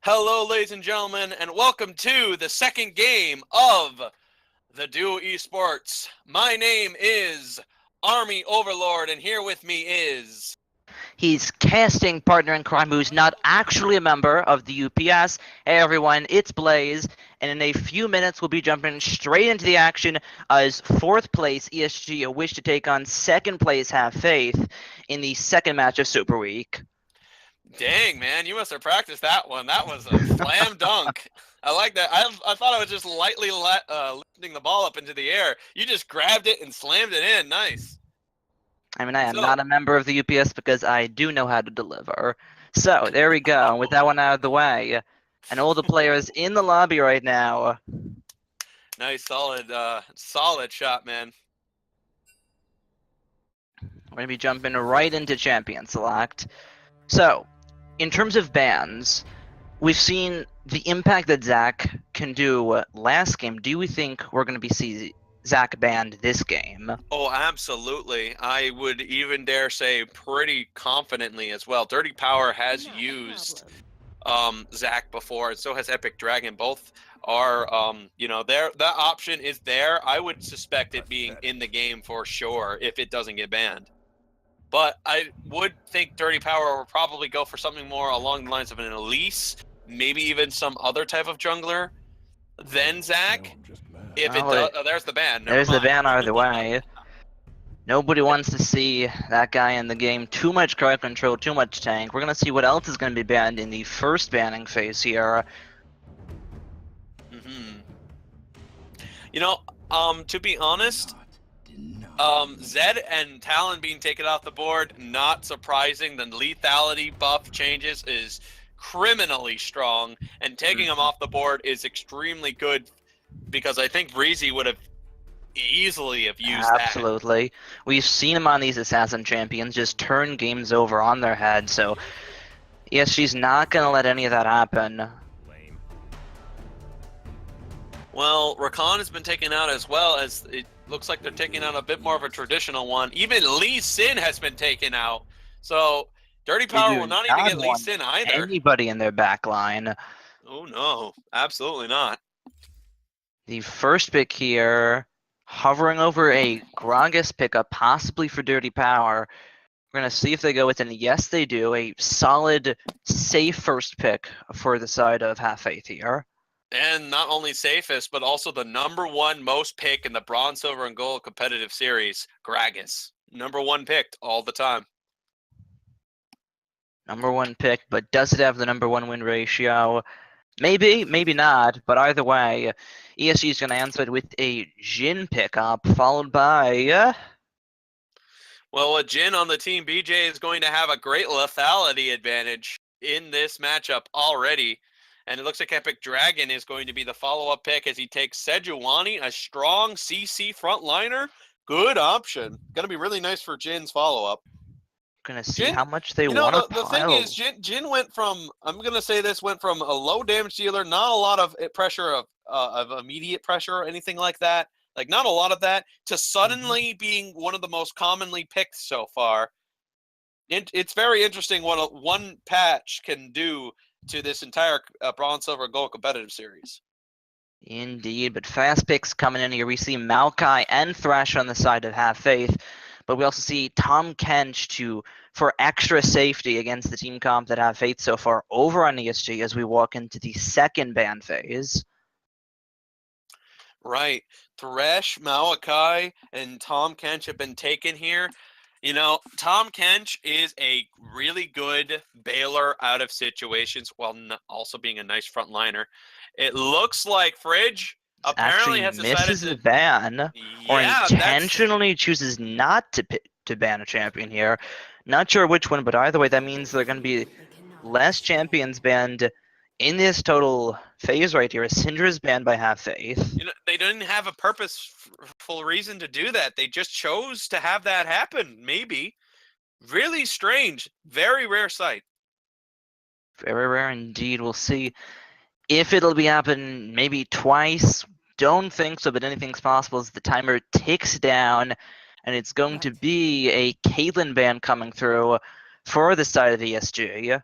Hello, ladies and gentlemen, and welcome to the second game of the Duo Esports. My name is Army Overlord, and here with me is... He's casting partner in crime who's not actually a member of the UPS. Hey everyone, it's Blaze, and in a few minutes we'll be jumping straight into the action as 4th place ESG wish to take on 2nd place Have Faith in the second match of Super Week. Dang, man, you must have practiced that one. That was a slam dunk. I like that. I thought I was just lightly lifting the ball up into the air. You just grabbed it and slammed it in. Nice. I mean, I am not a member of the UPS because I do know how to deliver. So, there we go, with that one out of the way. And all the players in the lobby right now. Nice, solid shot, man. We're going to be jumping right into Champion Select. So, in terms of bans, we've seen the impact that Zach can do last game. Do we think we're going to be seeing Zach banned this game? Oh, absolutely. I would even dare say pretty confidently as well. Dirty Power has used Zach before, and so has Epic Dragon. Both are, that option is there. I would suspect it being in the game for sure if it doesn't get banned. But I would think Dirty Power will probably go for something more along the lines of an Elise, maybe even some other type of jungler than Zach. If it does, there's the ban. There's the ban either way. Nobody wants to see that guy in the game. Too much crowd control, too much tank. We're going to see what else is going to be banned in the first banning phase here. To be honest, Zed and Talon being taken off the board, not surprising. The lethality buff changes is criminally strong, and taking them off the board is extremely good because I think Breezy would have easily have used that. Absolutely. We've seen him on these Assassin Champions just turn games over on their head, so yes, she's not going to let any of that happen. Well, Rakan has been taken out as well, as it looks like they're taking out a bit more of a traditional one. Even Lee Sin has been taken out. So Dirty Power will not even get Lee Sin either. Anybody in their back line. Oh no, absolutely not. The first pick here, hovering over a Gragas pickup, possibly for Dirty Power. We're going to see if they go with it. Yes, they do. A solid, safe first pick for the side of Have Faith here. And not only safest, but also the #1 most pick in the Bronze, Silver, and Gold competitive series, Gragas. #1 picked all the time. #1 pick, but does it have the #1 win ratio? Maybe, maybe not, but either way, ESG is going to answer it with a Jhin pickup, followed by... Well, a Jhin on the team BJ is going to have a great lethality advantage in this matchup already. And it looks like Epic Dragon is going to be the follow-up pick as he takes Sejuani, a strong CC frontliner. Good option. Going to be really nice for Jin's follow-up. Going to see how much they want to pile. The thing is, Jhin went from, I'm going to say this, went from a low damage dealer, not a lot of pressure of immediate pressure or anything like that, like not a lot of that, to suddenly being one of the most commonly picked so far. It's very interesting what one patch can do to this entire Bronze, Silver, Gold competitive series. Indeed, but fast picks coming in here. We see Maokai and Thresh on the side of Have Faith, but we also see Tom Kench for extra safety against the team comp that Have Faith so far over on ESG as we walk into the second ban phase. Right. Thresh, Maokai, and Tom Kench have been taken here. You know, Tom Kench is a really good bailer out of situations while also being a nice frontliner. It looks like Fridge apparently has decided misses the ban, or intentionally chooses not to ban a champion here. Not sure which one, but either way, that means there are going to be less champions banned in this total phase right here. Syndra's banned by Have Faith. You know, they didn't have a purposeful reason to do that. They just chose to have that happen, maybe. Really strange. Very rare sight. Very rare indeed. We'll see if it'll be happening maybe twice. Don't think so, but anything's possible as the timer ticks down, and it's going to be a Caitlyn ban coming through for the side of ESG.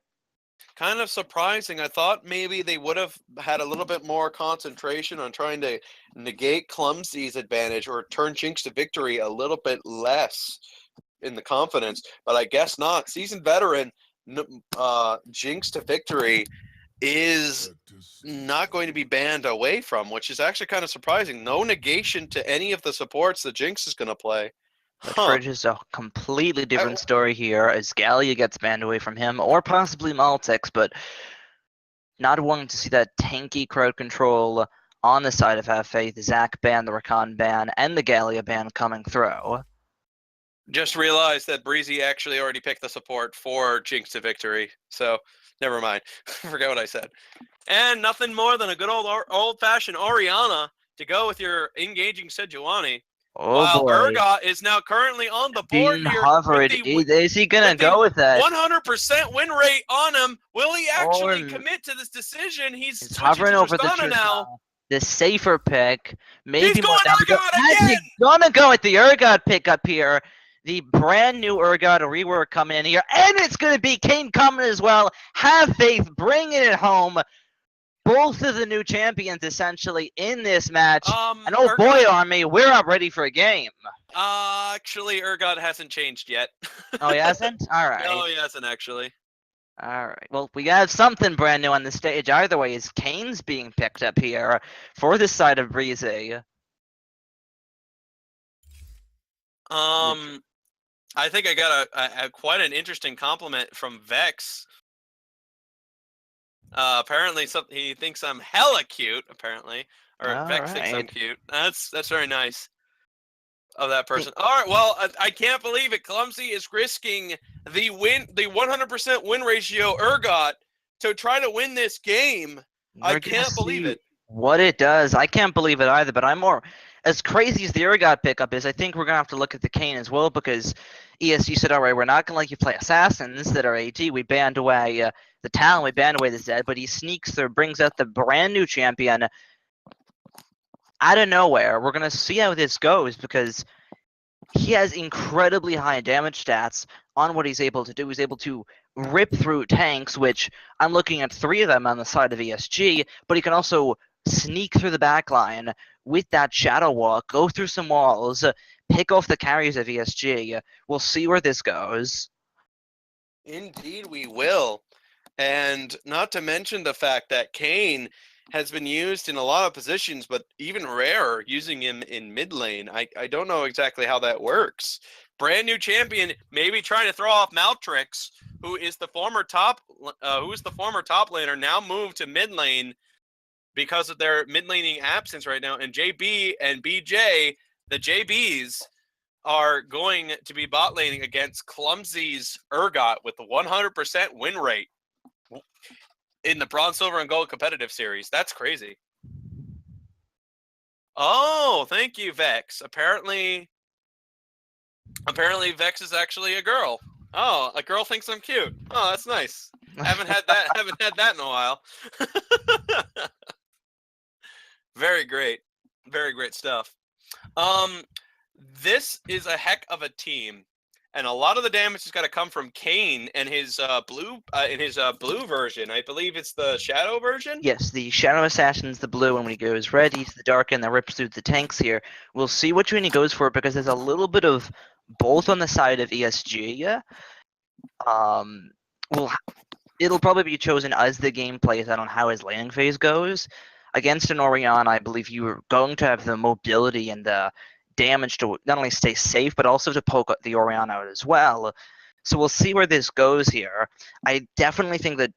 Kind of surprising. I thought maybe they would have had a little bit more concentration on trying to negate Clumsy's advantage or turn Jinx to victory a little bit less in the confidence, but I guess not. Seasoned veteran Jinx to victory is not going to be banned away from, which is actually kind of surprising. No negation to any of the supports that Jinx is going to play. But Fridge is a completely different story here, as Gallia gets banned away from him, or possibly Maltix, but not wanting to see that tanky crowd control on the side of Have Faith, the Zac ban, the Rakan ban, and the Gallia ban coming through. Just realized that Breezy actually already picked the support for Jinx to victory, so never mind. Forget what I said. And nothing more than a good old-fashioned Orianna to go with your engaging Sejuani. Oh while boy. Urgot is now currently on the board Being here. hovered. Is he going to go with that? 100% win rate on him. Will he actually commit to this decision? He's hovering over the Tristana now. The safer pick. Maybe he's going Urgot again! He's going to go with the Urgot pickup here. The brand new Urgot rework coming in here. And it's going to be Kane coming as well. Have Faith bringing it home. Both of the new champions essentially in this match. And oh boy, Army, we're not ready for a game. Actually, Urgot hasn't changed yet. Oh, he hasn't? All right. No, he hasn't actually. All right. Well, we have something brand new on the stage. Either way, is Kane's being picked up here for this side of Breezy. I think I got a quite an interesting compliment from Vex. Apparently, he thinks I'm hella cute. Apparently, or Vex thinks I'm cute. That's very nice of that person. All right, well, I can't believe it. Clumsy is risking the 100% win ratio Urgot to try to win this game. I can't believe it. What it does, I can't believe it either. But I'm more as crazy as the Urgot pickup is. I think we're gonna have to look at the Kane as well, because ESG said, all right, we're not gonna let you play assassins that are AD. We banned away the Talon, we banned away the Zed, but he sneaks through, brings out the brand new champion out of nowhere. We're going to see how this goes, because he has incredibly high damage stats on what he's able to do. He's able to rip through tanks, which I'm looking at 3 of them on the side of ESG, but he can also sneak through the backline with that shadow walk, go through some walls, pick off the carries of ESG. We'll see where this goes. Indeed we will. And not to mention the fact that Kane has been used in a lot of positions, but even rarer, using him in mid lane. I don't know exactly how that works. Brand new champion, maybe trying to throw off Maltrix, who is the former top laner, now moved to mid lane because of their mid laning absence right now. And JB and BJ, the JBs, are going to be bot laning against Clumsy's Urgot with a 100% win rate in the Bronze, Silver, and Gold competitive series. That's crazy. Oh, thank you, Vex. Apparently Vex is actually a girl. Oh, a girl thinks I'm cute. Oh, that's nice. Haven't had that in a while. Very great. Very great stuff. This is a heck of a team. And a lot of the damage has got to come from Kane and his blue version. I believe it's the Shadow version. Yes, the Shadow Assassin's the blue, and when he goes red, he's the dark, and that rips through the tanks here. We'll see which one he goes for, because there's a little bit of both on the side of ESG. It'll probably be chosen as the game plays out on how his laning phase goes. Against an Orianna, I believe you're going to have the mobility and the damage to not only stay safe, but also to poke the Orianna out as well. So we'll see where this goes here. I definitely think that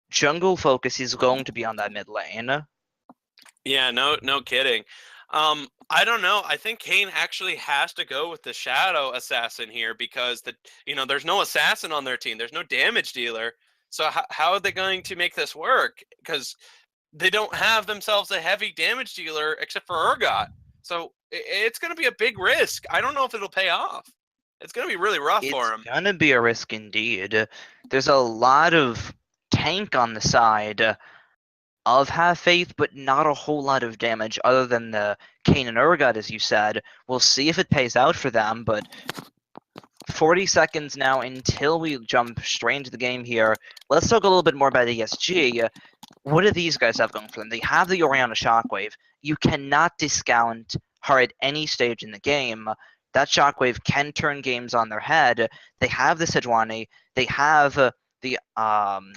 jungle focus is going to be on that mid lane. Yeah, no kidding. I don't know. I think Kane actually has to go with the Shadow Assassin here, because there's no assassin on their team. There's no damage dealer. So how are they going to make this work? Because they don't have themselves a heavy damage dealer except for Urgot. So it's going to be a big risk. I don't know if it'll pay off. It's going to be really rough for him. It's going to be a risk indeed. There's a lot of tank on the side of Have Faith, but not a whole lot of damage other than the Kane and Urgot, as you said. We'll see if it pays out for them, but 40 seconds now until we jump straight into the game here. Let's talk a little bit more about ESG. What do these guys have going for them? They have the Orianna Shockwave. You cannot discount her at any stage in the game. That Shockwave can turn games on their head. They have the Sejuani. They have the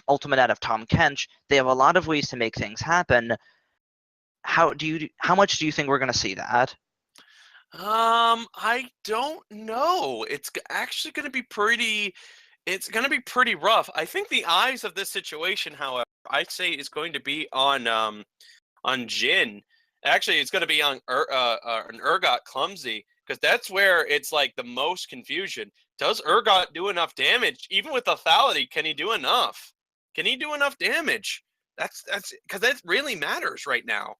ultimate out of Tom Kench. They have a lot of ways to make things happen. How much do you think we're going to see that? I don't know. It's actually going to be pretty. It's going to be pretty rough. I think the eyes of this situation, however, I'd say is going to be on Jhin. Actually, it's going to be on an Urgot Clumsy, because that's where it's like the most confusion. Does Urgot do enough damage? Even with lethality, can he do enough? Can he do enough damage? That's because that really matters right now.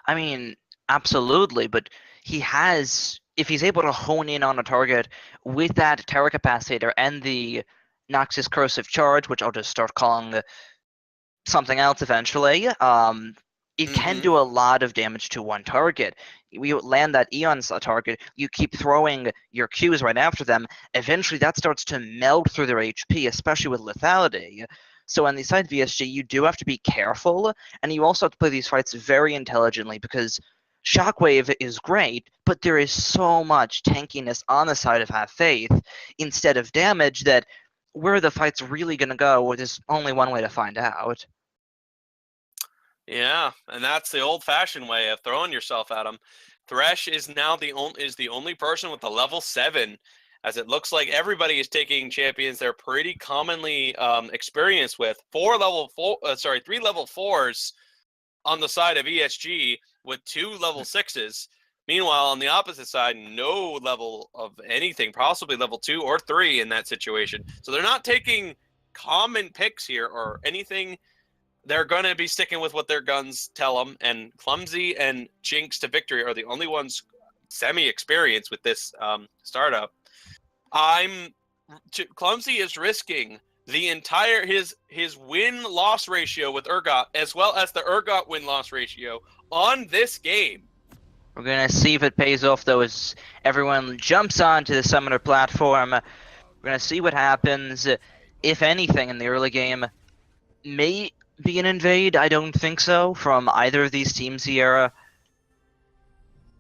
I mean, absolutely, but he has, if he's able to hone in on a target with that Terra Capacitator and the Noxus Corrosive Charge, which I'll just start calling something else eventually, it can do a lot of damage to one target. You land that Eon's target, you keep throwing your Qs right after them, eventually that starts to melt through their HP, especially with lethality. So on the side of BSG, you do have to be careful, and you also have to play these fights very intelligently, because Shockwave is great, but there is so much tankiness on the side of Have Faith instead of damage that where the fight's really going to go, there's only one way to find out. Yeah, and that's the old-fashioned way of throwing yourself at him. Thresh is now the only person with the level 7, as it looks like everybody is taking champions they're pretty commonly experienced with. 3 level 4s on the side of ESG with 2 level 6s. Meanwhile, on the opposite side, no level of anything, possibly level 2 or 3 in that situation. So they're not taking common picks here or anything. They're going to be sticking with what their guns tell them, and Clumsy and Jinx to victory are the only ones semi-experienced with this startup. Clumsy is risking the entire his win-loss ratio with Urgot, as well as the Urgot win-loss ratio on this game. We're going to see if it pays off, though, as everyone jumps onto the Summoner platform. We're going to see what happens. If anything, in the early game, may be an invade. I don't think so from either of these teams here.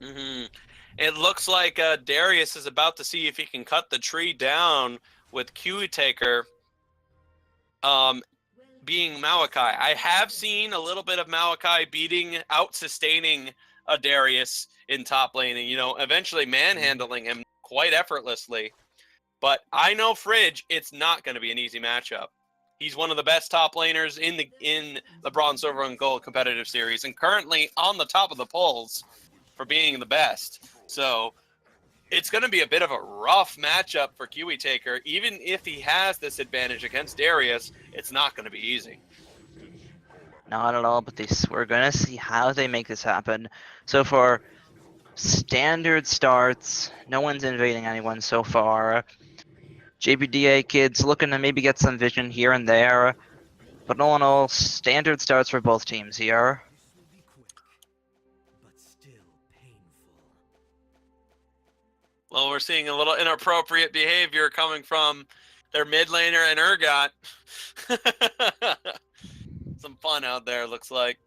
It looks like Darius is about to see if he can cut the tree down with Kiwi Taker being Maokai. I have seen a little bit of Maokai sustaining a Darius in top lane, and eventually manhandling him quite effortlessly. But I know Fridge, it's not going to be an easy matchup. He's one of the best top laners in the Bronze, Silver, and Gold competitive series, and currently on the top of the polls for being the best. So it's going to be a bit of a rough matchup for Kiwi Taker. Even if he has this advantage against Darius, it's not going to be easy. Not at all, but we're going to see how they make this happen. So for standard starts, no one's invading anyone so far. JBDA kids looking to maybe get some vision here and there, but all in all, standard starts for both teams here. Well, we're seeing a little inappropriate behavior coming from their mid laner and Urgot. Some fun out there, looks like.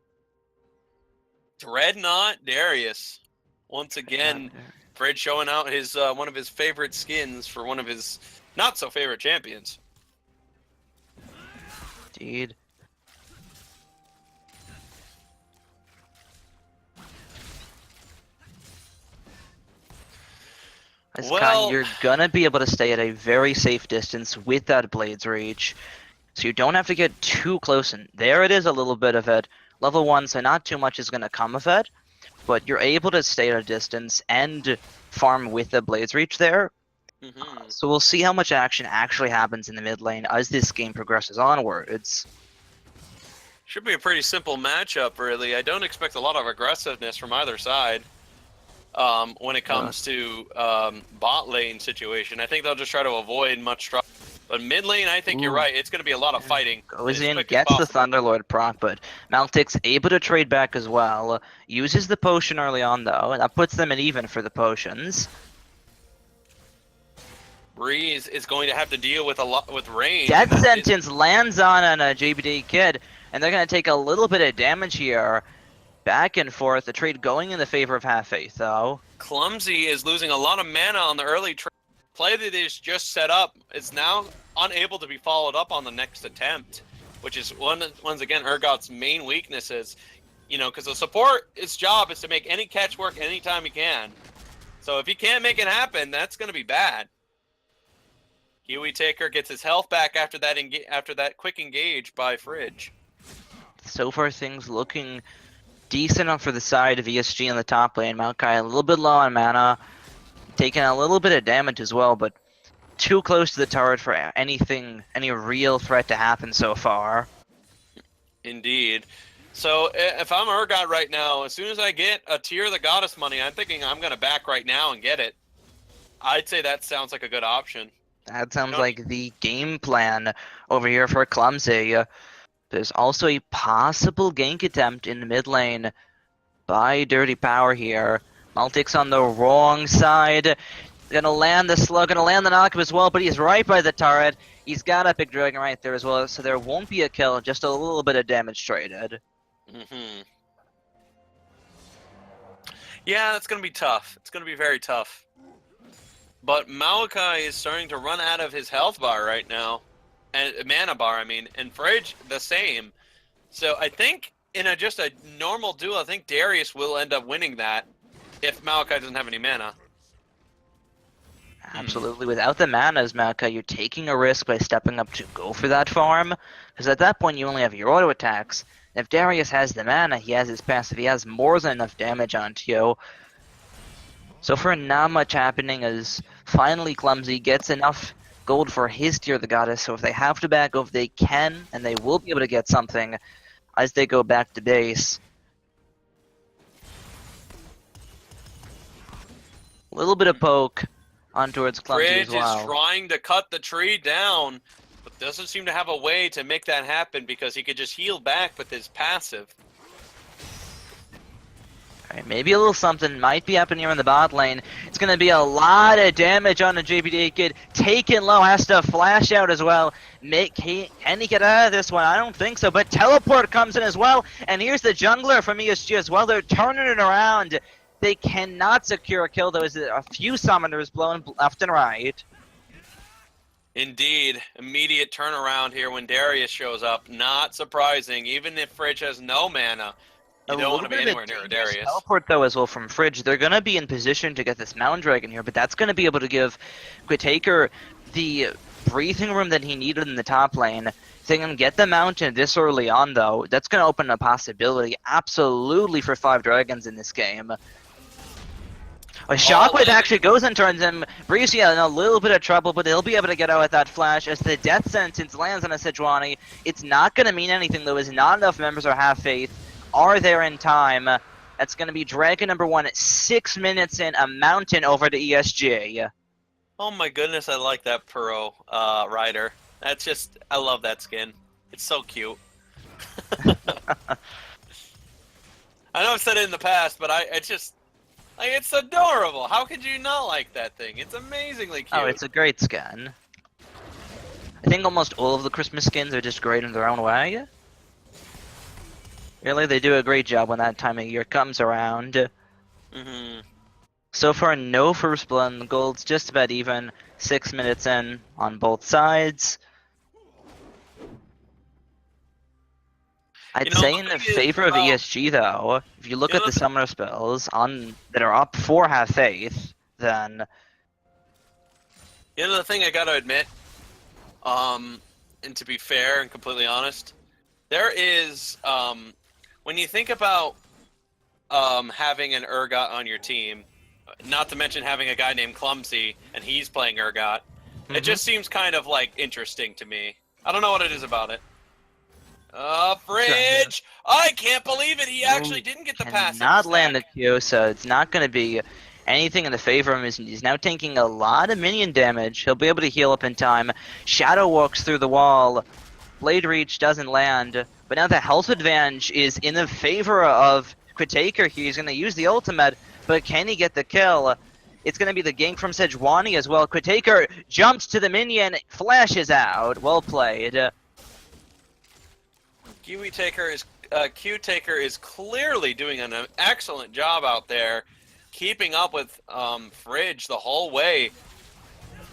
Dreadnought Darius. Once again, Fred showing out his one of his favorite skins for one of his not-so-favorite champions. Indeed. Well, you're gonna be able to stay at a very safe distance with that Blade's Reach, so you don't have to get too close. And there it is, a little bit of it. Level 1, so not too much is gonna come of it, but you're able to stay at a distance and farm with the Blade's Reach there. So we'll see how much action actually happens in the mid lane as this game progresses onwards. Should be a pretty simple matchup, really. I don't expect a lot of aggressiveness from either side when it comes to bot lane situation. I think they'll just try to avoid much trouble. But mid lane, I think you're right. It's going to be a lot of fighting. Goes in, gets the Thunderlord proc, but Maltic's able to trade back as well. Uses the potion early on, though, and that puts them at even for the potions. Breeze is going to have to deal with a lot with range. Death Sentence lands on a JBD Kid, and they're going to take a little bit of damage here. Back and forth, the trade going in the favor of Half Faith, though. Clumsy is losing a lot of mana on the early play that is just set up. It's now unable to be followed up on the next attempt, which is once again Urgot's main weaknesses. You know, because the support, its job is to make any catch work anytime he can. So if he can't make it happen, that's going to be bad. Kiwi Taker gets his health back after that quick engage by Fridge. So far, things looking decent enough for the side of ESG in the top lane. Maokai a little bit low on mana, taking a little bit of damage as well, but too close to the turret for any real threat to happen so far. Indeed. So if I'm Urgot right now, as soon as I get a Tear of the Goddess money, I'm thinking I'm going to back right now and get it. I'd say that sounds like a good option. That sounds like the game plan over here for Clumsy. There's also a possible gank attempt in the mid lane by Dirty Power here. Maltic's on the wrong side. Gonna land the slug, gonna land the knockup as well, but he's right by the turret. He's got a big dragon right there as well, so there won't be a kill, just a little bit of damage traded. Yeah, that's gonna be tough. It's gonna be very tough. But Maokai is starting to run out of his health bar right now. And mana bar, I mean. And Fridge, the same. So I think in just a normal duel, I think Darius will end up winning that if Maokai doesn't have any mana. Absolutely. Without the mana as Maokai, you're taking a risk by stepping up to go for that farm. Because at that point, you only have your auto attacks. And if Darius has the mana, he has his passive, he has more than enough damage onto you. So far, not much happening as finally Clumsy gets enough gold for his Tear of the Goddess. So if they have to back off, they can, and they will be able to get something as they go back to base. A little bit of poke on towards Clumsy Fridge as well. is trying to cut the tree down, but doesn't seem to have a way to make that happen because he could just heal back with his passive. Alright, maybe a little something might be happening here in the bot lane. It's going to be a lot of damage on the JBD Kid. Taken low, has to flash out as well. Can he get out of this one? I don't think so, but Teleport comes in as well. And here's the jungler from ESG as well. They're turning it around. They cannot secure a kill. There was a few summoners blowing left and right. Indeed. Immediate turnaround here when Darius shows up. Not surprising, even if Fridge has no mana. You don't want to be anywhere near a Darius. Teleport though as well from Fridge. They're going to be in position to get this Mountain Dragon here, but that's going to be able to give Quitaker the breathing room that he needed in the top lane. If they can get the Mountain this early on though, that's going to open a possibility absolutely for 5 dragons in this game. A Shockwave actually goes and turns him. Breezy in a little bit of trouble, but he'll be able to get out with that flash as the Death Sentence lands on a Sejuani. It's not going to mean anything though, as not enough members of Half Faith are there in time. That's going to be Dragon number 1 at 6 minutes in, a Mountain over to ESG. Oh my goodness, I like that Puro rider. That's just, I love that skin. It's so cute. I know I've said it in the past, but it's just, like, it's adorable. How could you not like that thing? It's amazingly cute. Oh, it's a great skin. I think almost all of the Christmas skins are just great in their own way. Really, they do a great job when that time of year comes around. So far, no first blood, and the gold's just about even. 6 minutes in on both sides. I'd say in the favor of ESG, though, if you look at the summoner spells that are up for Half Faith, then... You know, the thing I gotta admit, and to be fair and completely honest, there is, when you think about having an Urgot on your team, not to mention having a guy named Clumsy, and he's playing Urgot, it just seems kind of, like, interesting to me. I don't know what it is about it. Fridge! I can't believe it! He actually didn't get the passive. Not land the Q, so it's not going to be anything in the favor of him. He's now taking a lot of minion damage. He'll be able to heal up in time. Shadow walks through the wall. Blade Reach doesn't land. But now the health advantage is in the favor of Quitaker here. He's going to use the ultimate, but can he get the kill? It's going to be the gank from Sejuani as well. Quitaker jumps to the minion, flashes out. Well played. Q-Taker is clearly doing an excellent job out there, keeping up with Fridge the whole way.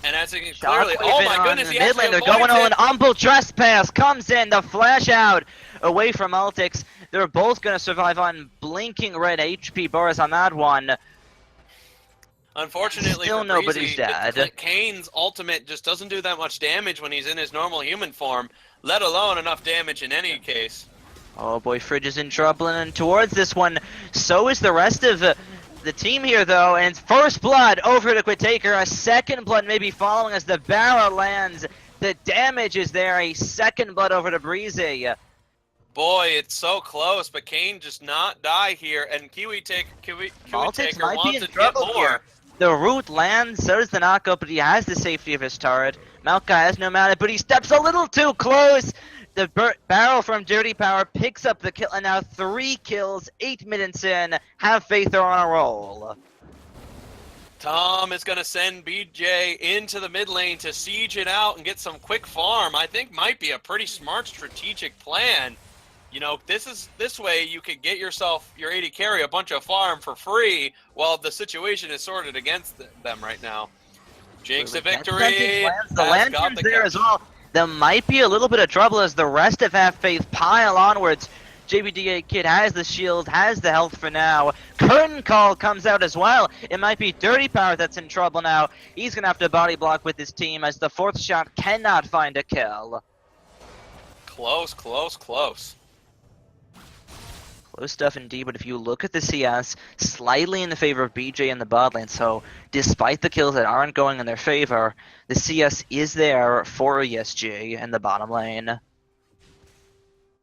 And as you can clearly, oh my goodness, he mid lane, they're going on. Humble Trespass comes in, the flash out away from Altix. They're both going to survive on blinking red HP bars on that one. Unfortunately, still nobody's dead. Kane's ultimate just doesn't do that much damage when he's in his normal human form, let alone enough damage in any case. Oh boy, Fridge is in trouble, and towards this one, so is the rest of the team here, though. And first blood over to Quitaker, a second blood maybe following as the barrel lands. The damage is there, a second blood over to Breezy. Boy, it's so close, but Kane just not die here, and Q-Taker wants to get more. Here. The root lands, so does the knockup, but he has the safety of his turret. Maokai has no mana, but he steps a little too close. The barrel from Dirty Power picks up the kill, and now 3 kills, 8 minutes in. Have faith they're on a roll. Tom is going to send BJ into the mid lane to siege it out and get some quick farm. I think might be a pretty smart strategic plan. You know, this way you could get yourself, your AD carry, a bunch of farm for free while the situation is sorted against them right now. Jinx the victory. The Lantern's there as well. There might be a little bit of trouble as the rest of Have Faith pile onwards. JBDA Kid has the shield, has the health for now. Curtain Call comes out as well. It might be Dirty Power that's in trouble now. He's going to have to body block with his team as the 4th shot cannot find a kill. Close, close, close. Close stuff indeed, but if you look at the CS, slightly in the favor of BJ in the bot lane, so despite the kills that aren't going in their favor, the CS is there for ESG in the bottom lane.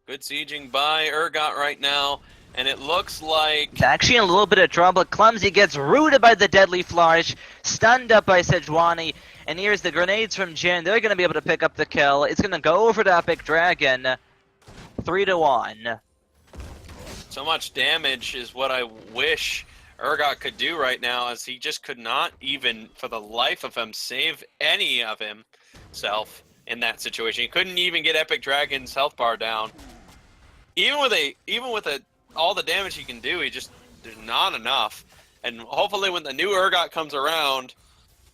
Good sieging by Urgot right now, and it looks like... It's actually in a little bit of trouble. Clumsy gets rooted by the deadly flourish, stunned up by Sejuani, and here's the grenades from Jin. They're going to be able to pick up the kill. It's going to go over to Epic Dragon, 3-1. So much damage is what I wish Urgot could do right now, as he just could not even, for the life of him, save any of himself in that situation. He couldn't even get Epic Dragon's health bar down. Even with all the damage he can do, there's not enough. And hopefully when the new Urgot comes around,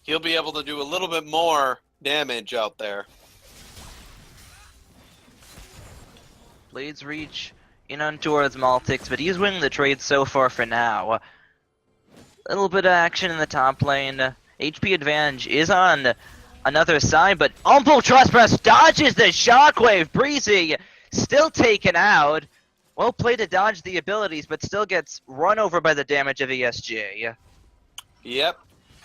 he'll be able to do a little bit more damage out there. Blades reach in on towards Maltix, but he's winning the trade so far for now. A little bit of action in the top lane. HP advantage is on another side, but Humble Trespass dodges the shockwave. Breezy still taken out. Well played to dodge the abilities, but still gets run over by the damage of ESG. Yep.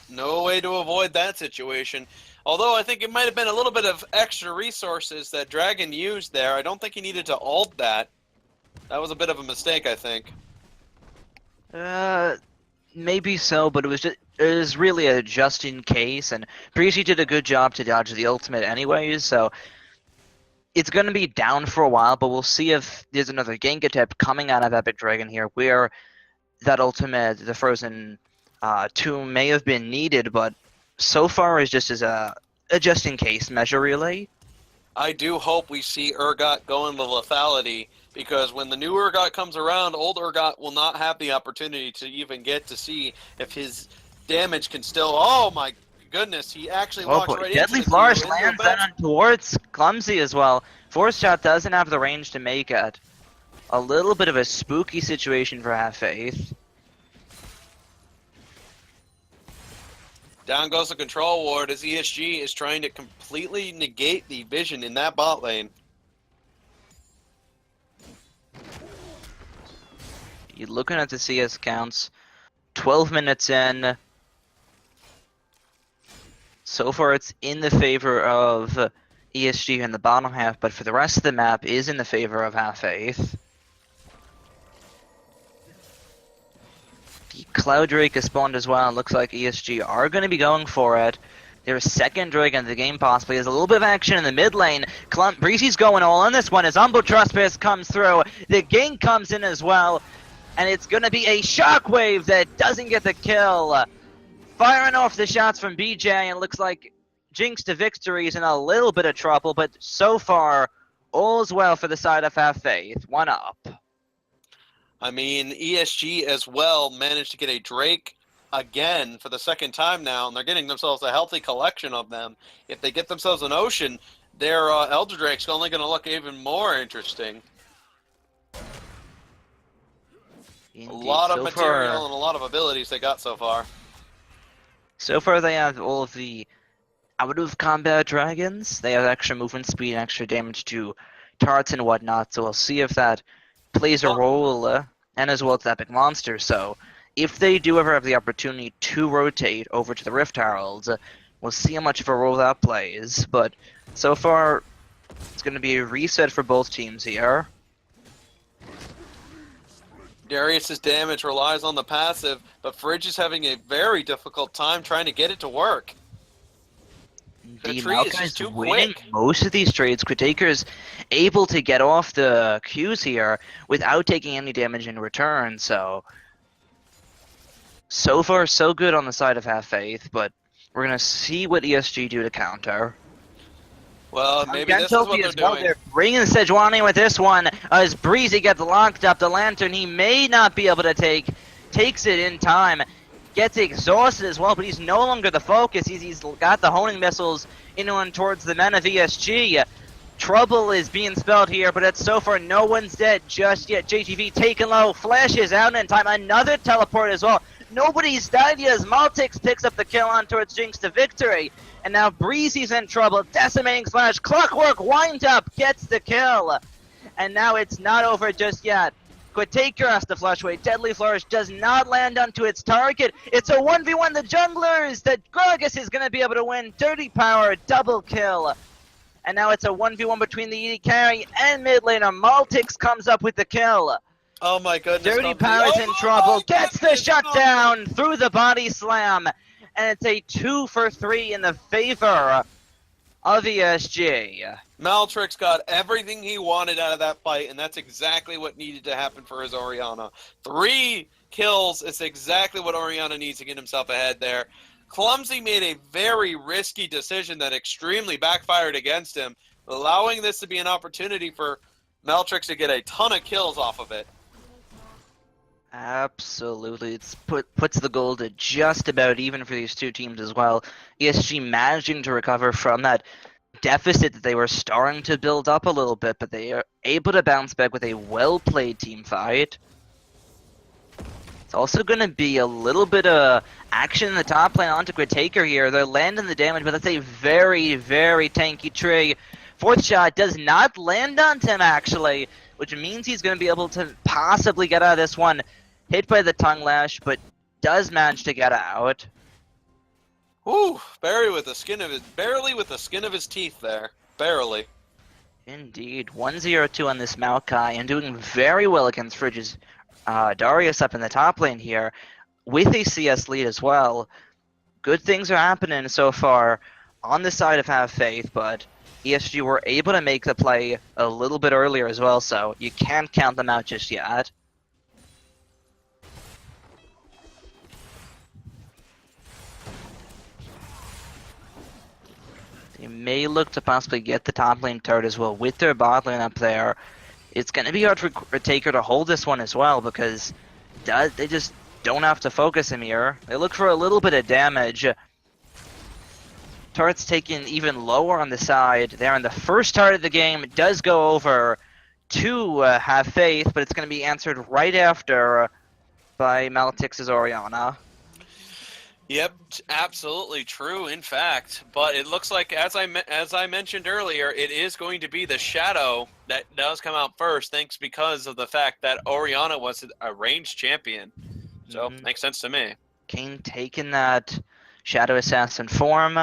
No way to avoid that situation. Although I think it might have been a little bit of extra resources that Dragon used there. I don't think he needed to ult that. That was a bit of a mistake, I think. Maybe so, but it was really a just in case, and Breezy did a good job to dodge the ultimate anyways, so it's going to be down for a while, but we'll see if there's another gank attempt coming out of Epic Dragon here, where that ultimate, the Frozen 2 may have been needed, but so far is just as a just in case measure, really. I do hope we see Urgot go into lethality, because when the new Urgot comes around, old Urgot will not have the opportunity to even get to see if his damage can still... Oh my goodness, he actually walks right into Deadly the Flourish lands on towards Clumsy as well. Force Shot doesn't have the range to make it. A little bit of a spooky situation for Have Faith. Down goes the control ward as ESG is trying to completely negate the vision in that bot lane. You're looking at the CS counts. 12 minutes in. So far it's in the favor of ESG in the bottom half, but for the rest of the map is in the favor of Have Faith. The Cloud Drake has spawned as well, and looks like ESG are going to be going for it. Their second Drake in the game possibly. There's a little bit of action in the mid lane. Breezy's going all on this one as Humble Trespass comes through. The gank comes in as well, and it's going to be a shockwave that doesn't get the kill. firing off the shots from BJ, and it looks like Jinx to Victory is in a little bit of trouble, but so far, all's well for the side of Have Faith. 1 up. I mean, ESG as well managed to get a Drake again for the second time now, and they're getting themselves a healthy collection of them. If they get themselves an Ocean, their Elder Drake's only going to look even more interesting. Indeed. A lot of material and a lot of abilities they got so far. So far, they have all of the out-of-combat dragons. They have extra movement speed and extra damage to turrets and whatnot, so we'll see if that plays a role, and as well as Epic Monster. So if they do ever have the opportunity to rotate over to the Rift Heralds, we'll see how much of a role that plays. But so far, it's going to be a reset for both teams here. Darius's damage relies on the passive, but Fridge is having a very difficult time trying to get it to work. Indeed, The tree is just too winning quick. most of these trades. Critaker's able to get off the Qs here without taking any damage in return, so far so good on the side of Have Faith, but we're going to see what ESG do to counter. Well, maybe this is what they're doing. They're bringing Sejuani with this one as Breezy gets locked up. The Lantern he may not be able to takes it in time. Gets exhausted as well, but he's no longer the focus. He's got the honing missiles in and towards the men of ESG. Trouble is being spelled here, but it's so far no one's dead just yet. JGV taken low, flashes out in time. Another teleport as well. Nobody's died yet as Maltix picks up the kill on towards Jinx to Victory. And now Breezy's in trouble. Decimating Slash. Clockwork wind up gets the kill. And now it's not over just yet. Quitaker has to flush away. Deadly Flourish does not land onto its target. It's a 1v1. The junglers that Gragas is going to be able to win. Dirty Power, double kill. And now it's a 1v1 between the ED carry and mid laner. Maltix comes up with the kill. Oh my goodness. Dirty Power's in trouble. Gets the shutdown through the body slam. And it's a 2 for 3 in the favor of ESG. Maltrix got everything he wanted out of that fight, and that's exactly what needed to happen for his Orianna. 3 kills is exactly what Orianna needs to get himself ahead there. Clumsy made a very risky decision that extremely backfired against him, allowing this to be an opportunity for Maltrix to get a ton of kills off of it. Absolutely. It's puts the goal to just about even for these two teams as well. ESG managing to recover from that deficit that they were starting to build up a little bit, but they are able to bounce back with a well-played team fight. It's also going to be a little bit of action in the top lane onto Quitaker here. They're landing the damage, but that's a very, very tanky tree. Fourth shot does not land on him, actually, which means he's going to be able to possibly get out of this one. Hit by the tongue lash, but does manage to get out. Whew, barely with the skin of his teeth there. Barely. Indeed. 1-0-2 on this Maokai, and doing very well against Fridge's Darius up in the top lane here, with a CS lead as well. Good things are happening so far on the side of Have Faith, but ESG were able to make the play a little bit earlier as well, so you can't count them out just yet. They may look to possibly get the top lane turret as well with their bot lane up there. It's going to be hard for Taker to hold this one as well because they just don't have to focus him here. They look for a little bit of damage. Turret's taken even lower on the side there, and the first turret of the game does go over to Have Faith, but it's going to be answered right after by Maltix's Orianna. Yep, absolutely true, in fact. But it looks like, as I mentioned earlier, it is going to be the Shadow that does come out first, thanks because of the fact that Orianna was a ranged champion. So, makes sense to me. Kane taking that Shadow Assassin form,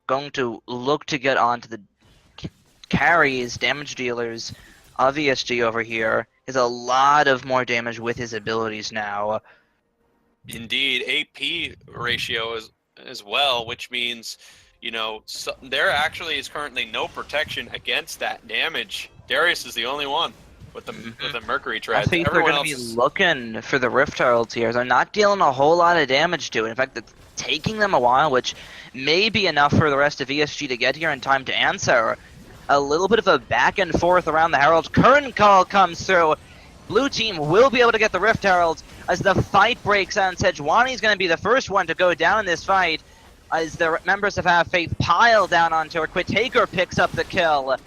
going to look to get onto the carries, damage dealers of ESG over here. Is a lot of more damage with his abilities now. Indeed, AP ratio as well, which means, you know, there actually is currently no protection against that damage. Darius is the only one. with the Mercury I treads. think they're Everyone going to else be is looking for the Rift Heralds here. They're not dealing a whole lot of damage to it. In fact, it's taking them a while, which may be enough for the rest of ESG to get here in time to answer. A little bit of a back and forth around the Heralds. Current call comes through. Blue team will be able to get the Rift Heralds as the fight breaks out. Sejuani's going to be the first one to go down in this fight as the members of Have Faith pile down onto her. Quitaker picks up the kill.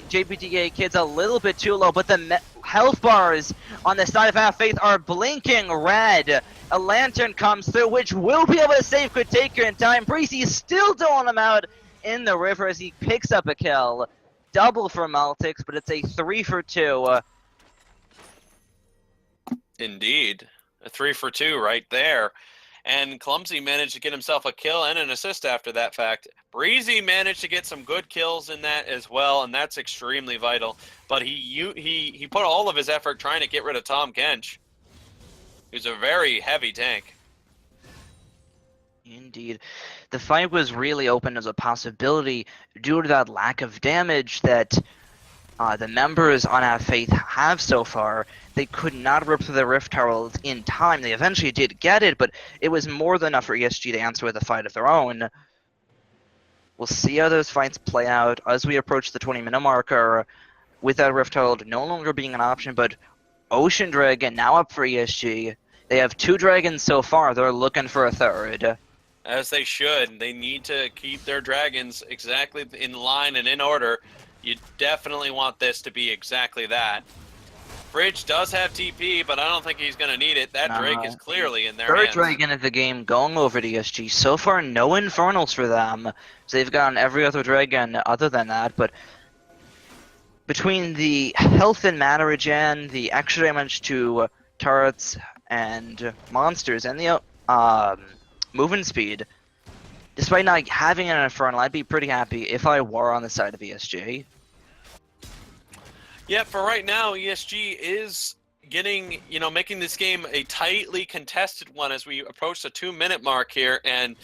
JPTA Kid's a little bit too low, but the health bars on the side of Have Faith are blinking red. A lantern comes through, which will be able to save Quitaker in time. Breezy's still doling him out in the river as he picks up a kill. Double for Maltix, but it's a 3 for 2. indeed a 3 for 2 right there. And Clumsy managed to get himself a kill and an assist after that fact. Breezy managed to get some good kills in that as well, and that's extremely vital. But he put all of his effort trying to get rid of Tom Kench, who's a very heavy tank. Indeed. The fight was really open as a possibility due to that lack of damage that the members on Have Faith have so far. They could not rip through the Rift Herald in time. They eventually did get it, but it was more than enough for ESG to answer with a fight of their own. We'll see how those fights play out as we approach the 20-minute marker, with that Rift Herald no longer being an option, but Ocean Dragon now up for ESG. They have 2 dragons so far. They're looking for a third. As they should. They need to keep their dragons exactly in line and in order. You definitely want this to be exactly that. Bridge does have TP, but I don't think he's going to need it. That Drake is clearly in their Third hands. dragon of the game going over to ESG. So far, no Infernals for them. So they've gotten every other dragon other than that, but between the health and mana regen, the extra damage to turrets and monsters, and the movement speed, despite not having an Infernal, I'd be pretty happy if I were on the side of ESG. Yeah, for right now, ESG is getting, making this game a tightly contested one as we approach the 2-minute mark here. And,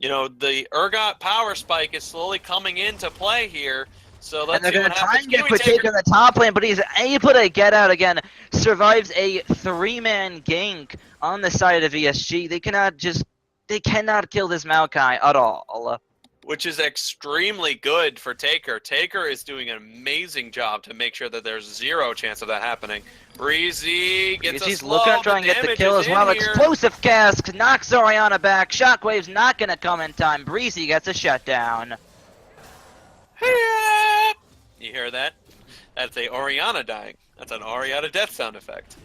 the Urgot power spike is slowly coming into play here. So let's and they're see going what to try happens. and get Quitaker in the top lane, but he's able to get out again. Survives a 3-man gank on the side of ESG. They cannot kill this Maokai at all. Which is extremely good for Taker. Taker is doing an amazing job to make sure that there's 0 chance of that happening. Breezy gets a slow. Looking to try and get the kill as well. Explosive Cask knocks Orianna back. Shockwave's not going to come in time. Breezy gets a shutdown. You hear that? That's a Orianna dying. That's an Orianna death sound effect.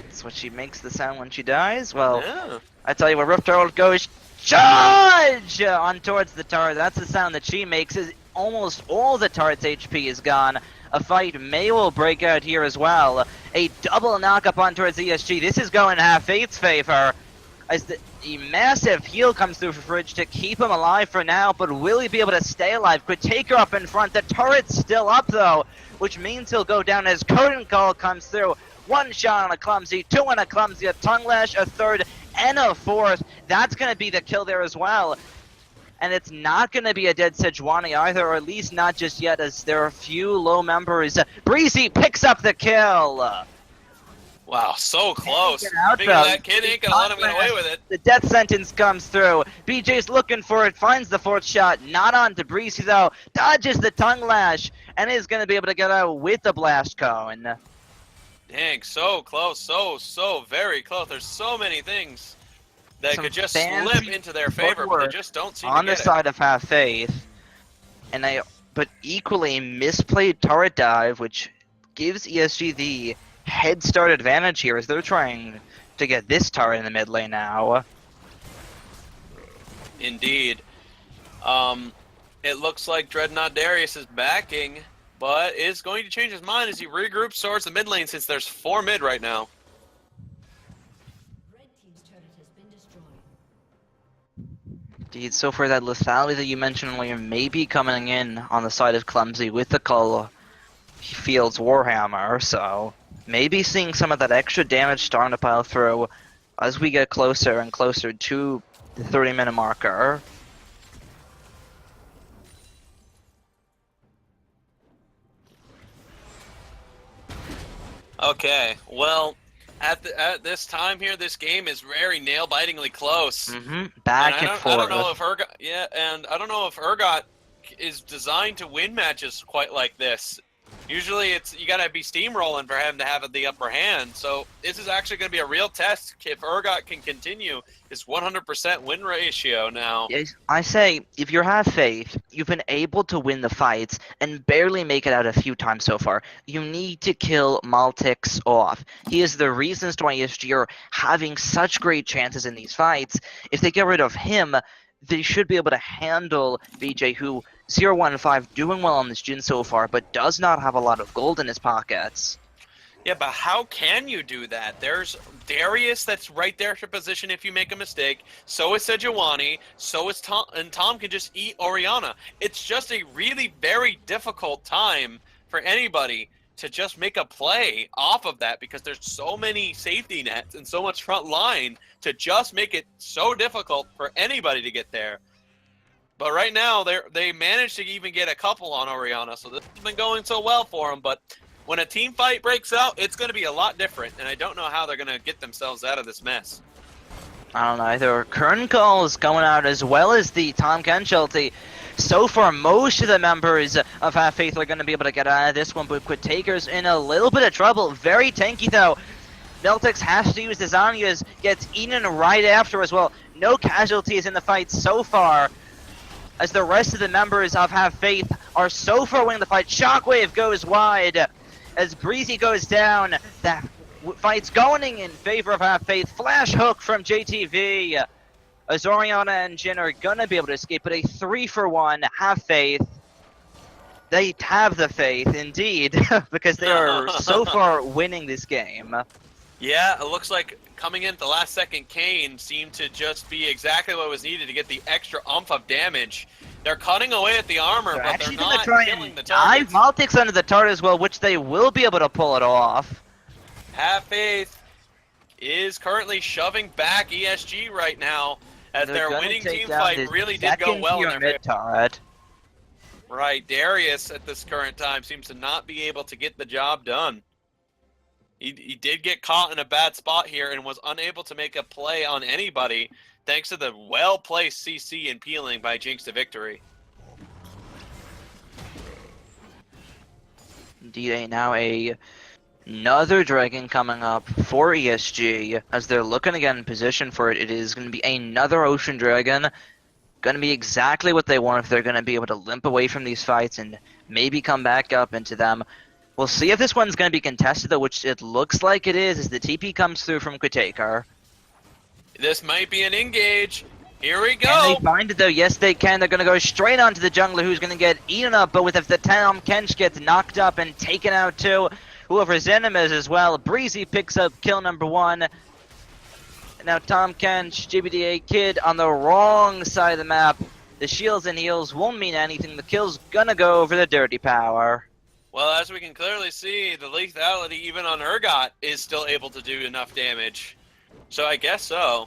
That's what she makes the sound when she dies? Well, yeah. I tell you where Rift Herald goes. Charge! On towards the turret. That's the sound that she makes. Is almost all the turret's HP is gone. A fight may well break out here as well. A double knock up on towards ESG. This is going to have Faith's favor. As the massive heal comes through for Fridge to keep him alive for now, but will he be able to stay alive? Could take her up in front. The turret's still up though, which means he'll go down as Curtain Call comes through. 1 shot on a Clumsy, 2 on a Clumsy, a Tongue Lash, a 3rd, and a 4th. That's going to be the kill there as well. And it's not going to be a dead Sejuani either, or at least not just yet, as there are a few low members. Breezy picks up the kill. Wow, so close. Out, that kid ain't going to let him get away with it. The death sentence comes through. BJ's looking for it, finds the 4th shot. Not on to Breezy though. Dodges the Tongue Lash, and is going to be able to get out with the Blast Cone. Dang, so close, so very close. There's so many things that could just slip into their favor, but they just don't seem to get it. On the side of Have Faith, but equally misplayed turret dive, which gives ESG the head start advantage here as they're trying to get this turret in the mid lane now. Indeed. It looks like Dreadnought Darius is backing, but is going to change his mind as he regroups towards the mid lane since there's 4 mid right now. Red team's turret has been destroyed. Indeed, so far that lethality that you mentioned earlier may be coming in on the side of Clumsy with the Cull Field's Warhammer, so maybe seeing some of that extra damage starting to pile through as we get closer and closer to the 30-minute marker. Okay, well, at this time here, this game is very nail-bitingly close. Back And and I don't know forth. if Urgot is designed to win matches quite like this. Usually, you gotta be steamrolling for him to have the upper hand. So this is actually going to be a real test if Urgot can continue his 100% win ratio now. Yes, I say, if you have faith, you've been able to win the fights and barely make it out a few times so far. You need to kill Maltix off. He is the reason as to why ESG are having such great chances in these fights. If they get rid of him, they should be able to handle BJ, who 0-1-5 doing well on this Jin so far, but does not have a lot of gold in his pockets. Yeah, but how can you do that? There's Darius that's right there to position if you make a mistake. So is Sejuani. So is Tom. And Tom can just eat Oriana. It's just a really very difficult time for anybody to just make a play off of that because there's so many safety nets and so much front line to just make it so difficult for anybody to get there. But right now, they managed to even get a couple on Oriana, so this has been going so well for them, but when a team fight breaks out, it's going to be a lot different, and I don't know how they're going to get themselves out of this mess. I don't know either. Kern Call is going out as well as the Tom Kenshulty. So far, most of the members of Half Faith are going to be able to get out of this one, but Taker's in a little bit of trouble. Very tanky, though. Meltix has to use the Zanyas, gets eaten right after as well. No casualties in the fight so far, as the rest of the members of Have Faith are so far winning the fight. Shockwave goes wide as Breezy goes down. That fight's going in favor of Have Faith. Flash hook from JTV. As Oriana and Jin are gonna be able to escape, but a 3-for-1 Have Faith. They have the faith, indeed, because they are so far winning this game. Yeah, it looks like coming in at the last second, Kane seemed to just be exactly what was needed to get the extra oomph of damage. They're cutting away at the armor, but they're not killing the targets. Maltix under the turret as well, which they will be able to pull it off. Have Faith is currently shoving back ESG right now, as their winning team fight really did go well in their mid-turret. Right, Darius at this current time seems to not be able to get the job done. He did get caught in a bad spot here and was unable to make a play on anybody thanks to the well-placed CC and peeling by Jinx to victory. Indeed, now another dragon coming up for ESG as they're looking to get in position for it. It is going to be another ocean dragon. Going to be exactly what they want if they're going to be able to limp away from these fights and maybe come back up into them. We'll see if this one's going to be contested, though, which it looks like it is, as the TP comes through from Kutakar. This might be an engage. Here we go. Can they find it, though? Yes, they can. They're going to go straight onto the jungler, who's going to get eaten up, but if the Tom Kench gets knocked up and taken out, too, whoever Zenom is as well, Breezy picks up kill number 1. Now Tom Kench, GBDA Kid on the wrong side of the map. The shields and heals won't mean anything. The kill's going to go over the Dirty Power. Well, as we can clearly see, the lethality even on Urgot is still able to do enough damage. So I guess so.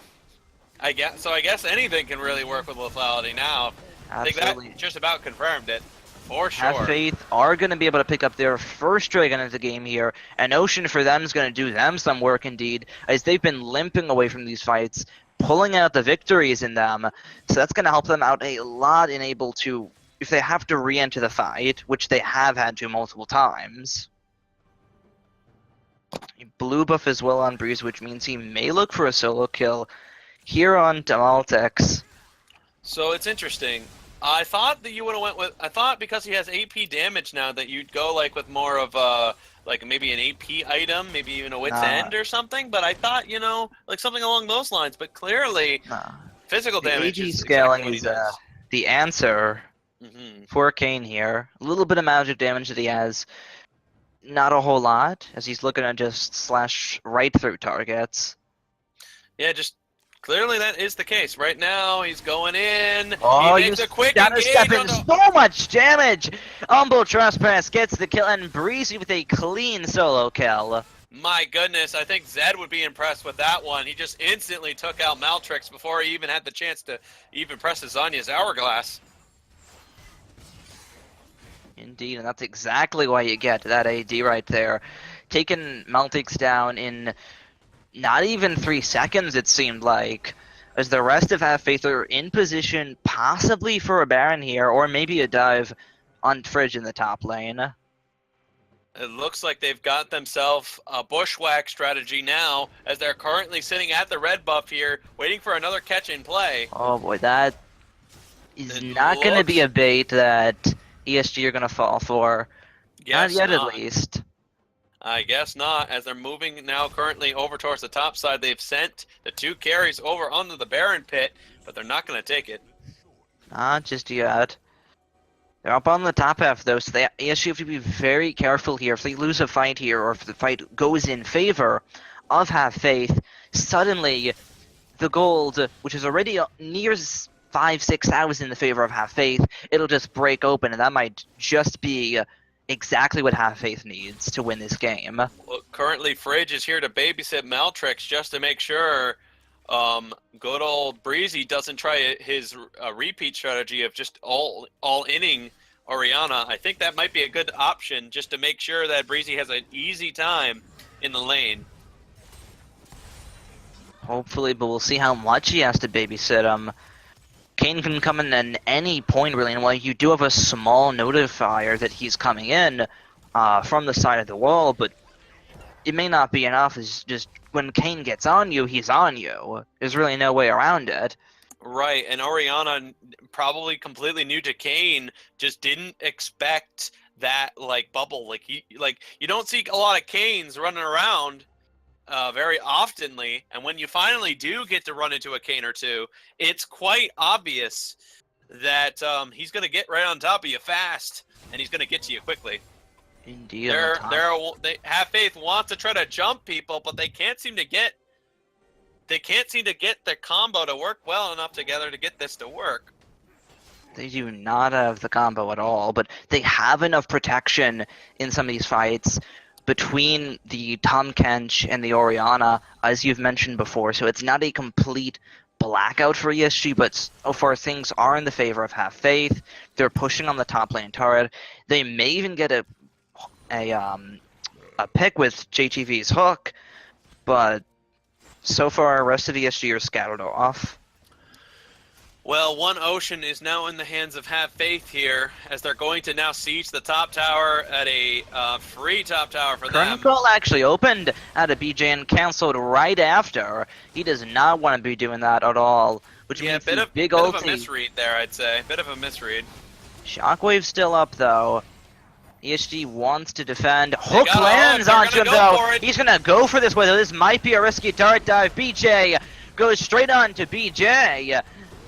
I guess anything can really work with lethality now. Absolutely. I think that just about confirmed it. For sure. Have Faith are going to be able to pick up their first dragon of the game here. And Ocean for them is going to do them some work indeed, as they've been limping away from these fights, pulling out the victories in them. So that's going to help them out a lot in able to, if they have to re-enter the fight, which they have had to multiple times. Blue buff as well on Breeze, which means he may look for a solo kill here on Maltex. So it's interesting. I thought that you would have went with, I thought because he has AP damage now that you'd go like with more of a, like maybe an AP item, maybe even a Wit's End or something, but I thought, you know, like something along those lines, but clearly physical damage AG is scaling exactly is the answer for Kane here. A little bit of magic damage that he has. Not a whole lot, as he's looking to just slash right through targets. Yeah, just clearly that is the case. Right now, he's going in. Oh, he makes a quick engage on the... so much damage! Humble Trespass gets the kill, and Breezy with a clean solo kill. My goodness, I think Zed would be impressed with that one. He just instantly took out Maltrix before he even had the chance to even press his Zanya's Hourglass. Indeed, and that's exactly why you get that AD right there. taken Meltix down in not even 3 seconds, it seemed like, as the rest of Have Faith are in position possibly for a Baron here, or maybe a dive on Fridge in the top lane. It looks like they've got themselves a bushwhack strategy now, as they're currently sitting at the red buff here, waiting for another catch and play. Oh boy, that is It not going to be a looks- bait that ESG are going to fall for. Not Guess yet, not. at least. I guess not, as they're moving now currently over towards the top side. They've sent the 2 carries over onto the Baron pit, but they're not going to take it. Not just yet. They're up on the top half, though, so they ESG have to be very careful here. If they lose a fight here, or if the fight goes in favor of Have Faith, suddenly the gold, which is already near 5,000-6,000 in the favor of Have Faith, it'll just break open, and that might just be exactly what Have Faith needs to win this game. Well, currently, Fridge is here to babysit Maltrix just to make sure good old Breezy doesn't try his repeat strategy of just all inning Orianna. I think that might be a good option just to make sure that Breezy has an easy time in the lane. Hopefully, but we'll see how much he has to babysit him. Kane can come in at any point, really, and while you do have a small notifier that he's coming in from the side of the wall, but it may not be enough. It's just when Kane gets on you, he's on you. There's really no way around it. Right, and Orianna, probably completely new to Kane, just didn't expect that bubble. You don't see a lot of Kanes running around very oftenly, and when you finally do get to run into a Kane or two, it's quite obvious that he's going to get right on top of you fast, and he's going to get to you quickly. Indeed. They Have Faith want to try to jump people, but they can't seem to get the combo to work well enough together to get this to work. They do not have the combo at all, but they have enough protection in some of these fights between the Tom Kench and the Orianna, as you've mentioned before, so it's not a complete blackout for ESG, but so far things are in the favor of Have Faith. They're pushing on the top lane turret. They may even get a pick with JTV's hook, but so far the rest of ESG are scattered off. Well, one Ocean is now in the hands of Have Faith here, as they're going to now siege the top tower at a free top tower for them. Current call actually opened at a BJ and canceled right after. He does not want to be doing that at all, which means bit of a misread there, I'd say. Bit of a misread. Shockwave's still up, though. ESG wants to defend. Hook lands They're onto him, gonna though. go for it. He's going to go for this one, though. This might be a risky dart dive. BJ goes straight on to BJ.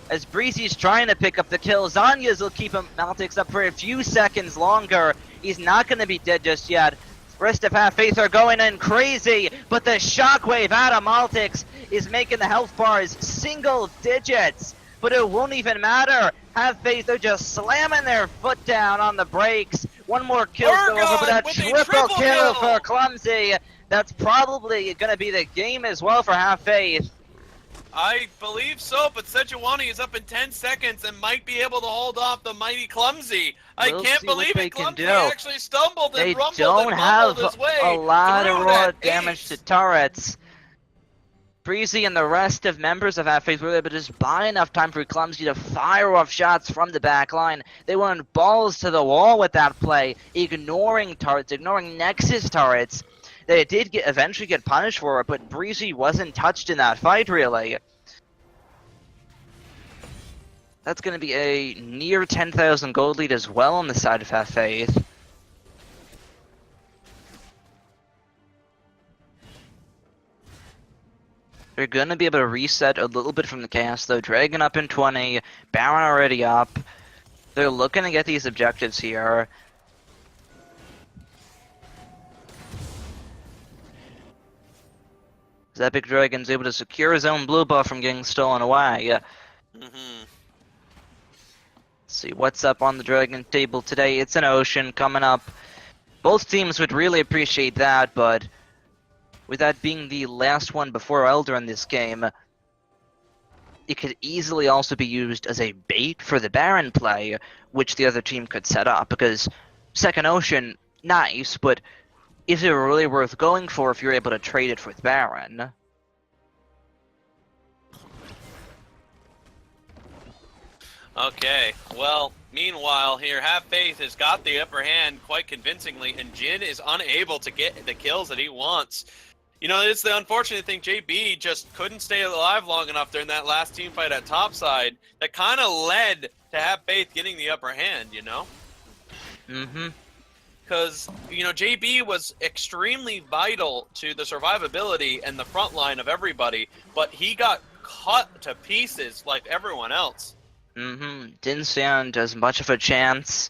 As Breezy's trying to pick up the kill, Zanya's will keep him Maltix up for a few seconds longer. He's not going to be dead just yet. Rest of Have Faith are going in crazy, but the shockwave out of Maltix is making the health bars single digits. But it won't even matter. Have Faith are just slamming their foot down on the brakes. One more kill go over, but a triple kill for Clumsy. That's probably going to be the game as well for Have Faith. I believe so, but Sejuani is up in 10 seconds and might be able to hold off the mighty Clumsy. I can't believe it. Clumsy actually stumbled and rumbled and mumbled his way a lot of through raw that damage ace. to turrets. Breezy and the rest of members of Have Faith were able to just buy enough time for Clumsy to fire off shots from the back line. They went balls to the wall with that play, ignoring turrets, ignoring Nexus turrets. They did eventually get punished for it, but Breezy wasn't touched in that fight, really. That's going to be a near 10,000 gold lead as well on the side of Have Faith. They're going to be able to reset a little bit from the cast, though. Dragon up in 20, Baron already up. They're looking to get these objectives here. Epic Dragon's able to secure his own blue buff from getting stolen away. Let's see what's up on the Dragon table today. It's an Ocean coming up. Both teams would really appreciate that, but with that being the last one before Elder in this game, it could easily also be used as a bait for the Baron play, which the other team could set up, because second Ocean, nice, but is it really worth going for if you're able to trade it with Baron? Okay, well, meanwhile here, Have Faith has got the upper hand quite convincingly, and Jin is unable to get the kills that he wants. You know, it's the unfortunate thing, JB just couldn't stay alive long enough during that last team fight at topside that kind of led to Have Faith getting the upper hand, you know? Mm-hmm. Because, you know, JB was extremely vital to the survivability and the front line of everybody, but he got cut to pieces like everyone else. Mm-hmm. Didn't stand as much of a chance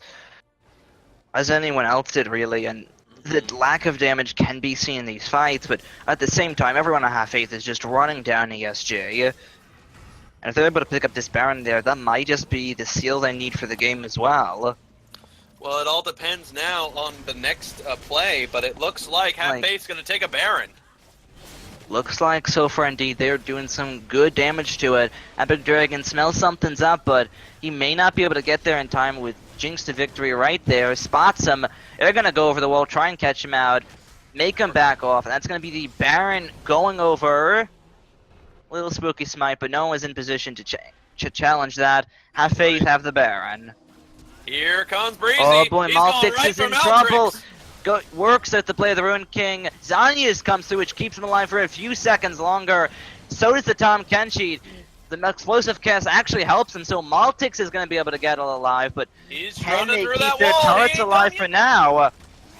as anyone else did, really, and the lack of damage can be seen in these fights, but at the same time, everyone on Half Faith is just running down ESG. And if they're able to pick up this Baron there, that might just be the seal they need for the game as well. Well, it all depends now on the next play, but it looks like Half Faith's going to take a Baron. Looks like so far indeed they're doing some good damage to it. Epic Dragon smells something's up, but he may not be able to get there in time with Jinx to victory right there. Spots him. They're going to go over the wall, try and catch him out, make him back off, and that's going to be the Baron going over. Little spooky smite, but no one's in position to challenge that. Have Faith, have the Baron. Here comes Breezy. Oh boy, He's Maltix going right is in for trouble. Maltrix. Works at the play of the Ruined King. Zanya's comes through, which keeps him alive for a few seconds longer. So does the Tom Kenshi. The explosive cast actually helps him, so Maltix is going to be able to get alive, but He's can running they through keep that their wall. turrets alive for now?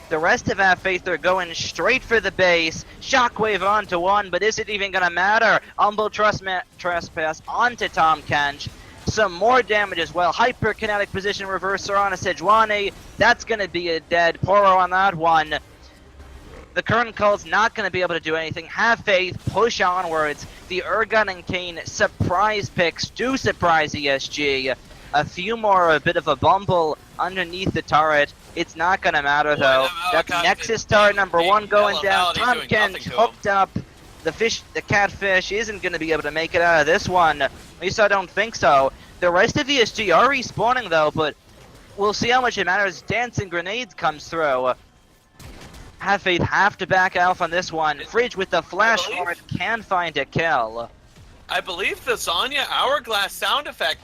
The rest of Half Faith are going straight for the base. Shockwave onto one, but is it even going to matter? Humble Trespass onto Tom Kench. Some more damage as well. Hyperkinetic position reverser on a Sejuani. That's going to be a dead Poro on that one. The current call's not going to be able to do anything. Have Faith, push onwards. The Urgon and Kane surprise picks do surprise ESG. A few more, a bit of a bumble underneath the turret. It's not going to matter though. That's Nexus turret number one going down. Tom Kench hooked up. The catfish isn't going to be able to make it out of this one. At least I don't think so. The rest of ESG are respawning though, but we'll see how much it matters. Dancing Grenades comes through. Have Faith have to back off on this one. Fridge with the flash forward can find a kill. I believe the Zanya Hourglass sound effect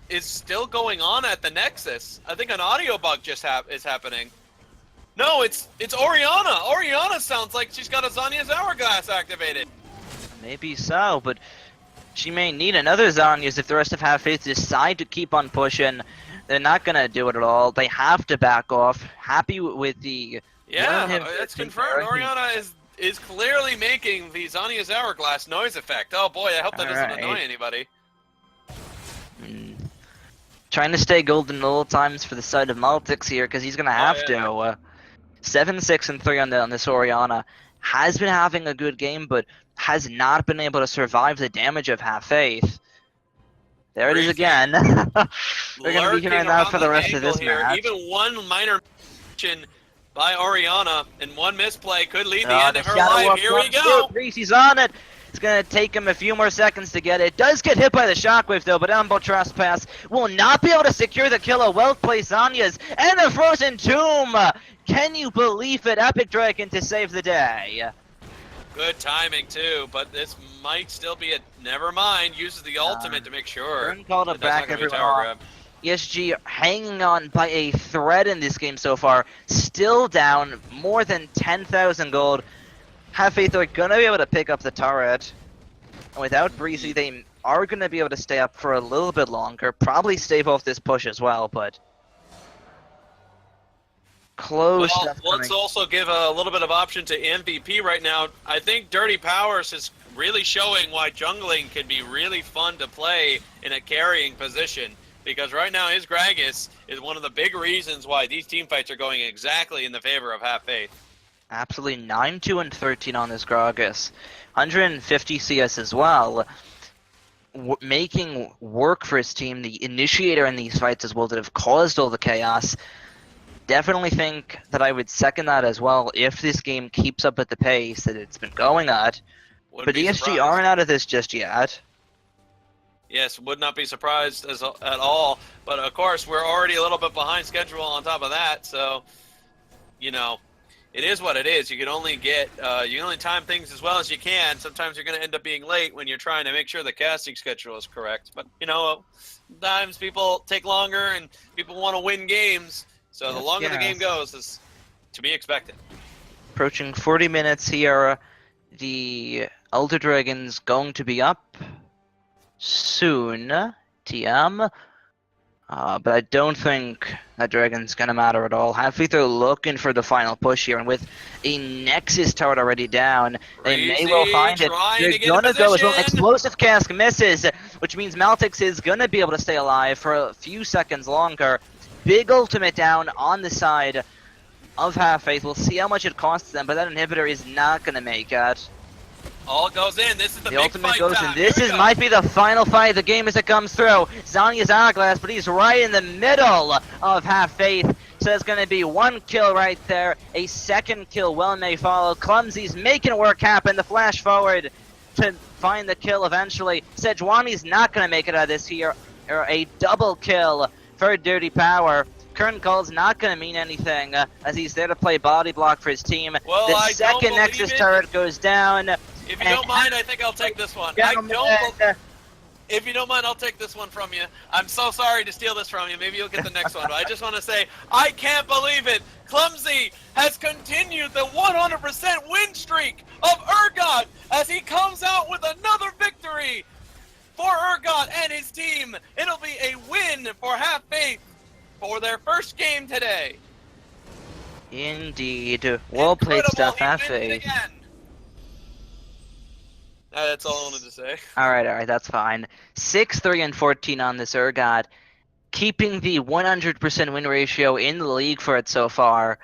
is still going on at the Nexus. I think an audio bug just is happening. No, it's Oriana. Oriana sounds like she's got a Zanya's Hourglass activated. Maybe so, but she may need another Zanya's if the rest of Half Faith decide to keep on pushing. They're not going to do it at all. They have to back off. Happy with the... Yeah, that's confirmed. Oriana is clearly making the Zanya's Hourglass noise effect. Oh boy, I hope that doesn't annoy anybody. Trying to stay golden at all times for the side of Maltix here, because he's going to have to. 7, 6, and 3 on this Oriana. Has been having a good game, but has not been able to survive the damage of Half Faith. There it is again. They're going to be hearing that for the rest of this match. Even one minor mention by Oriana and one misplay could lead the end of her life. Here we go. Reese's on it. It's going to take him a few more seconds to get it. Does get hit by the shockwave though, but Umbo Trespass will not be able to secure the kill. A well-placed Zanya's and the Frozen Tomb. Can you believe it? Epic Dragon to save the day. Good timing too, but this might still be a never mind. Uses the ultimate to make sure. Called it back, everyone. ESG hanging on by a thread in this game so far. Still down more than 10,000 gold. Have Faith they're going to be able to pick up the turret. And without Breezy, they are going to be able to stay up for a little bit longer. Probably stave off this push as well, but... Close. Well, let's also give a little bit of option to MVP right now. I think Dirty Powers is really showing why jungling can be really fun to play in a carrying position. Because right now his Gragas is one of the big reasons why these team fights are going exactly in the favor of Half Faith. Absolutely, 9-2 and 13 on this Gragas. 150 CS as well. Making work for his team, the initiator in these fights as well that have caused all the chaos. Definitely think that I would second that as well if this game keeps up at the pace that it's been going at. But ESG aren't out of this just yet. Yes, would not be surprised at all. But of course, we're already a little bit behind schedule on top of that. So, you know, it is what it is. You can only get, you can only time things as well as you can. Sometimes you're going to end up being late when you're trying to make sure the casting schedule is correct. But, sometimes people take longer and people want to win games. So the longer the game goes is to be expected. Approaching 40 minutes here. The Elder Dragon's going to be up soon, TM. But I don't think that Dragon's gonna matter at all. Halfway through looking for the final push here, and with a Nexus turret already down, they may well find it. They're gonna go as well. Explosive Cask misses, which means Maltix is gonna be able to stay alive for a few seconds longer. Big ultimate down on the side of Half-Faith. We'll see how much it costs them, but that inhibitor is not gonna make it. All goes in. This is the big ultimate fight goes time. in. This might be the final fight of the game as it comes through. Zanya's hourglass, but he's right in the middle of Half-Faith. So it's going to be one kill right there. A second kill well may follow. Clumsy's making work happen. The flash forward to find the kill eventually. Sejuani's not going to make it out of this here. Or a double kill for Dirty Power. Current call's not going to mean anything as he's there to play body block for his team. Well, the second Nexus turret goes down. If you don't mind, I think I'll take this one. If you don't mind, I'll take this one from you. I'm so sorry to steal this from you. Maybe you'll get the next one. But I just want to say, I can't believe it. Clumsy has continued the 100% win streak of Urgot as he comes out with another victory for Urgot and his team. It'll be a win for Half-Faith for their first game today. Indeed. Well played stuff, Half-Faith. That's all I wanted to say. Alright, that's fine. 6-3 and 14 on this Urgot, keeping the 100% win ratio in the league for it so far.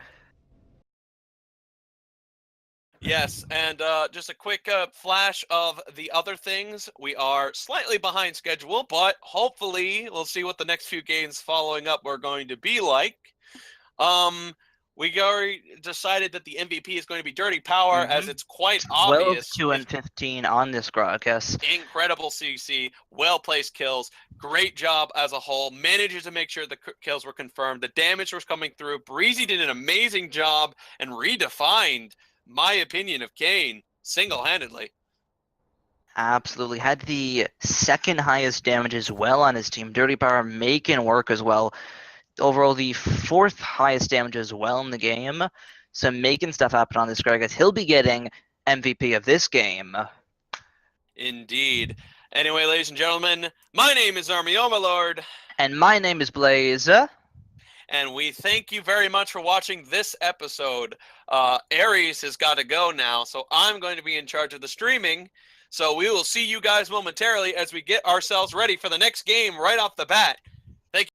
Yes, and just a quick flash of the other things. We are slightly behind schedule, but hopefully we'll see what the next few games following up are going to be like. We already decided that the MVP is going to be Dirty Power, as it's quite obvious. 12, 2, and 15 on this Gragas. Incredible CC, well-placed kills, great job as a whole, manages to make sure the kills were confirmed, the damage was coming through. Breezy did an amazing job and redefined my opinion of Kane single-handedly. Absolutely. Had the second highest damage as well on his team. Dirty Power making work as well. Overall, the fourth highest damage as well in the game. So making stuff happen on this Gragas. He'll be getting MVP of this game. Indeed. Anyway, ladies and gentlemen, my name is Army Overlord. And my name is Blaze. And we thank you very much for watching this episode. Aries has got to go now, so I'm going to be in charge of the streaming. So we will see you guys momentarily as we get ourselves ready for the next game right off the bat.